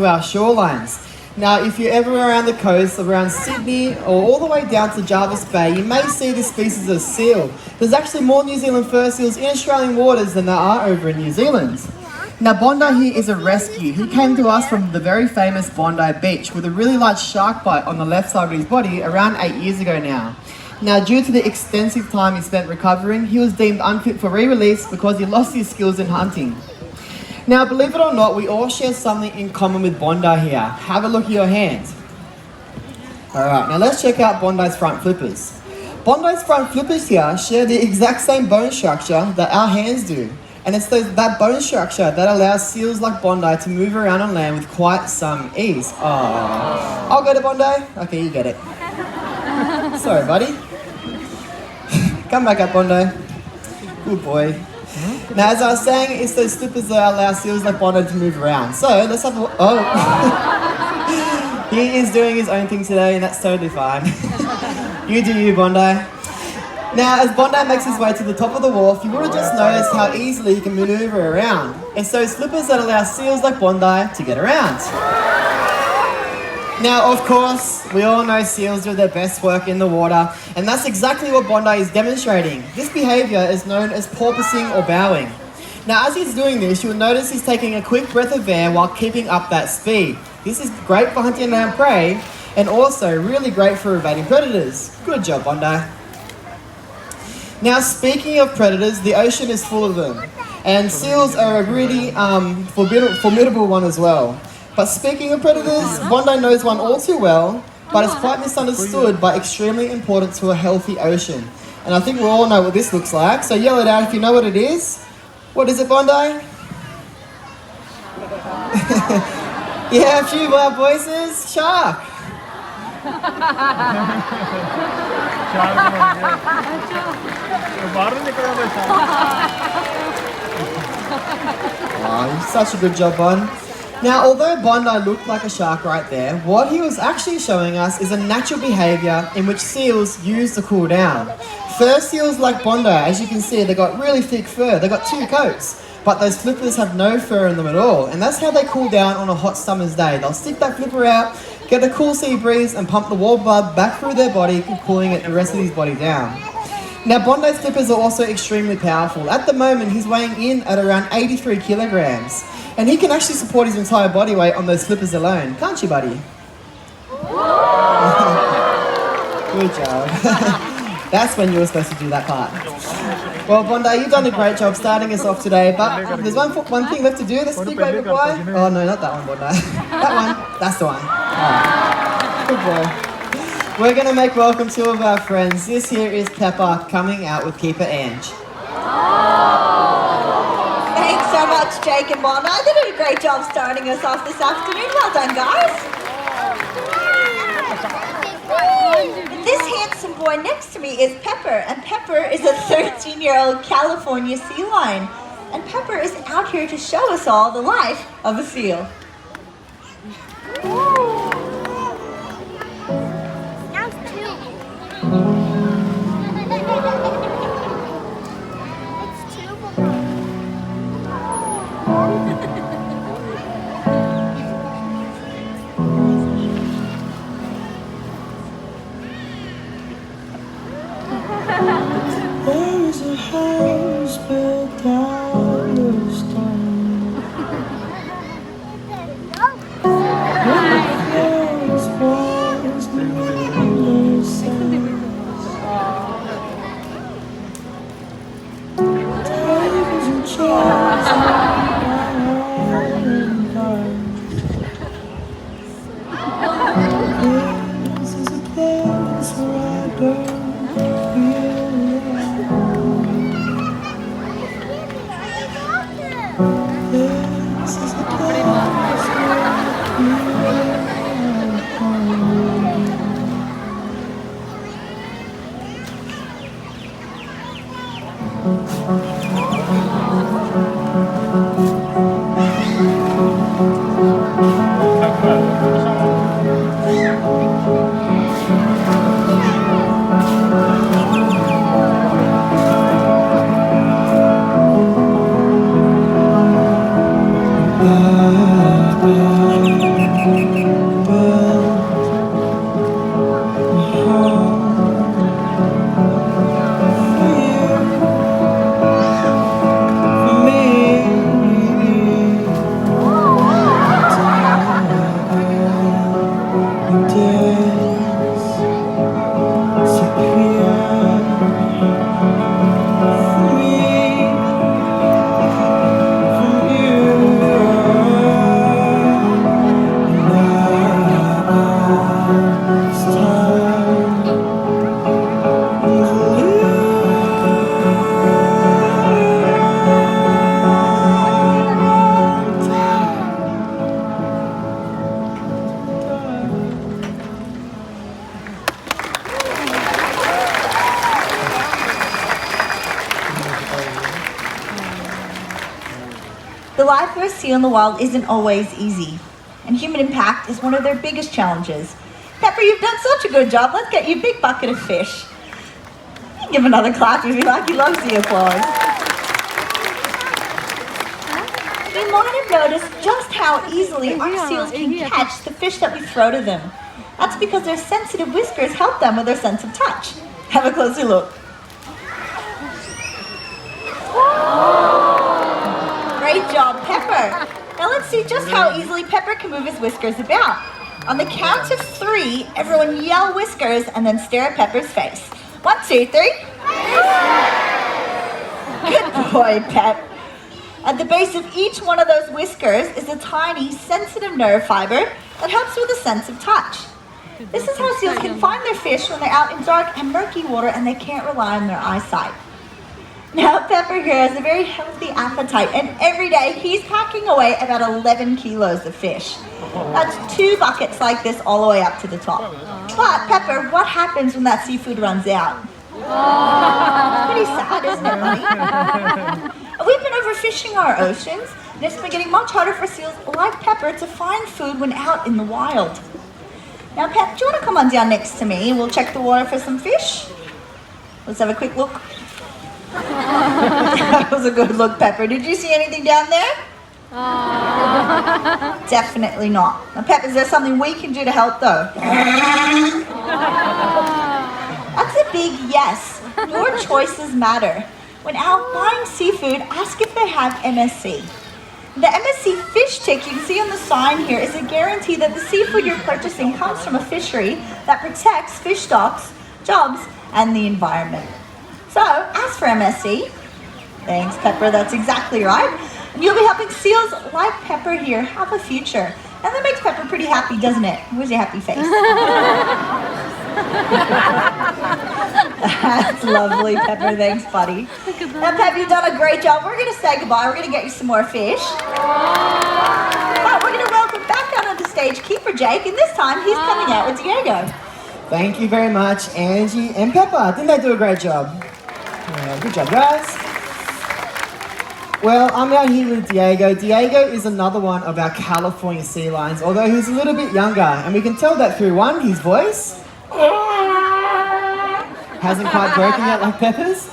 to our shorelines. Now, if you're ever around the coast, around Sydney, or all the way down to Jarvis Bay, you may see this species of seal. There's actually more New Zealand fur seals in Australian waters than there are over in New Zealand. Now, Bondi here is a rescue. He came to us from the very famous Bondi Beach with a really large shark bite on the left side of his body around 8 years ago now. Now, due to the extensive time he spent recovering, he was deemed unfit for re-release because he lost his skills in hunting. Now, believe it or not, we all share something in common with Bondi here. Have a look at your hands. Alright, now let's check out Bondi's front flippers. Bondi's front flippers here share the exact same bone structure that our hands do. And it's that bone structure that allows seals like Bondi to move around on land with quite some ease. Oh, I'll go to Bondi. Okay, you get it. Sorry, buddy. Come back up, Bondi. Good boy. Now, as I was saying, it's those flippers that allow seals like Bondi to move around. So, let's have a... Oh! He is doing his own thing today, and that's totally fine. You do you, Bondi. Now, as Bondi makes his way to the top of the wharf, you would have just noticed how easily he can maneuver around. It's those flippers that allow seals like Bondi to get around. Now, of course, we all know seals do their best work in the water, and that's exactly what Bondi is demonstrating. This behaviour is known as porpoising or bowing. Now, as he's doing this, you'll notice he's taking a quick breath of air while keeping up that speed. This is great for hunting down prey, and also really great for evading predators. Good job, Bondi. Now, speaking of predators, the ocean is full of them, and seals are a really formidable one as well. But speaking of predators, Bondi knows one all too well, but it's quite misunderstood but extremely important to a healthy ocean. And I think we all know what this looks like, so yell it out if you know what it is. What is it, Bondi? Yeah, a few loud voices. Shark. Oh, such a good job, Bon. Now, although Bondi looked like a shark right there, what he was actually showing us is a natural behaviour in which seals use to cool down. Fur seals like Bondi, as you can see, they got really thick fur. They got 2 coats, but those flippers have no fur in them at all, and that's how they cool down on a hot summer's day. They'll stick that flipper out, get a cool sea breeze, and pump the warm blood back through their body, cooling the rest of his body down. Now, Bondi's flippers are also extremely powerful. At the moment, he's weighing in at around 83 kilograms. And he can actually support his entire body weight on those flippers alone. Can't you, buddy? Good job. That's when you were supposed to do that part. Well, Bondi, you've done a great job starting us off today, but there's one thing left to do. This big baby boy. Oh, no, not that one, Bondi. That one. That's the one. Right. Good boy. We're going to make welcome 2 of our friends. This here is Pepper coming out with Keeper Ange. Thanks so much, Jake and Bondi. They did a great job starting us off this afternoon. Well done, guys. This handsome boy next to me is Pepper, and Pepper is a 13-year-old California sea lion. And Pepper is out here to show us all the life of a seal. There is a house built out of stone. Its walls never sound. life for a seal in the wild isn't always easy, and human impact is one of their biggest challenges. Pepper, you've done such a good job. Let's get you a big bucket of fish. You can give another clap if you like. He loves the applause. You might have noticed just how easily our seals can catch the fish that we throw to them. That's because their sensitive whiskers help them with their sense of touch. Have a closer look. Great job, Pepper. Now let's see just how easily Pepper can move his whiskers about. On the count of 3, everyone yell whiskers and then stare at Pepper's face. 1, 2, 3. Good boy, Pep. At the base of each one of those whiskers is a tiny, sensitive nerve fiber that helps with a sense of touch. This is how seals can find their fish when they're out in dark and murky water and they can't rely on their eyesight. Now, Pepper here has a very healthy appetite, and every day he's packing away about 11 kilos of fish. That's 2 buckets like this all the way up to the top. But, Pepper, what happens when that seafood runs out? It's pretty sad, isn't it, buddy? We've been overfishing our oceans, and it's been getting much harder for seals like Pepper to find food when out in the wild. Now, Pep, do you want to come on down next to me and we'll check the water for some fish? Let's have a quick look. That was a good look, Pepper. Did you see anything down there? Definitely not. Now, Pepper, is there something we can do to help, though? That's a big yes. Your choices matter. When out buying seafood, ask if they have MSC. The MSC fish tick you can see on the sign here is a guarantee that the seafood you're purchasing comes from a fishery that protects fish stocks, jobs, and the environment. So, ask for MSC. Thanks, Pepper, that's exactly right. And you'll be helping seals like Pepper here have a future. And that makes Pepper pretty happy, doesn't it? Where's your happy face? That's lovely, Pepper. Thanks, buddy. Now, Pep, you've done a great job. We're going to say goodbye. We're going to get you some more fish. But we're going to welcome back out on the stage Keeper Jake, and this time he's coming out with Diego. Thank you very much, Angie and Pepper. Didn't they do a great job? Yeah, good job, guys. Well, I'm out here with Diego. Diego is another one of our California sea lions, although he's a little bit younger, and we can tell that through his voice hasn't quite broken yet like Pepper's.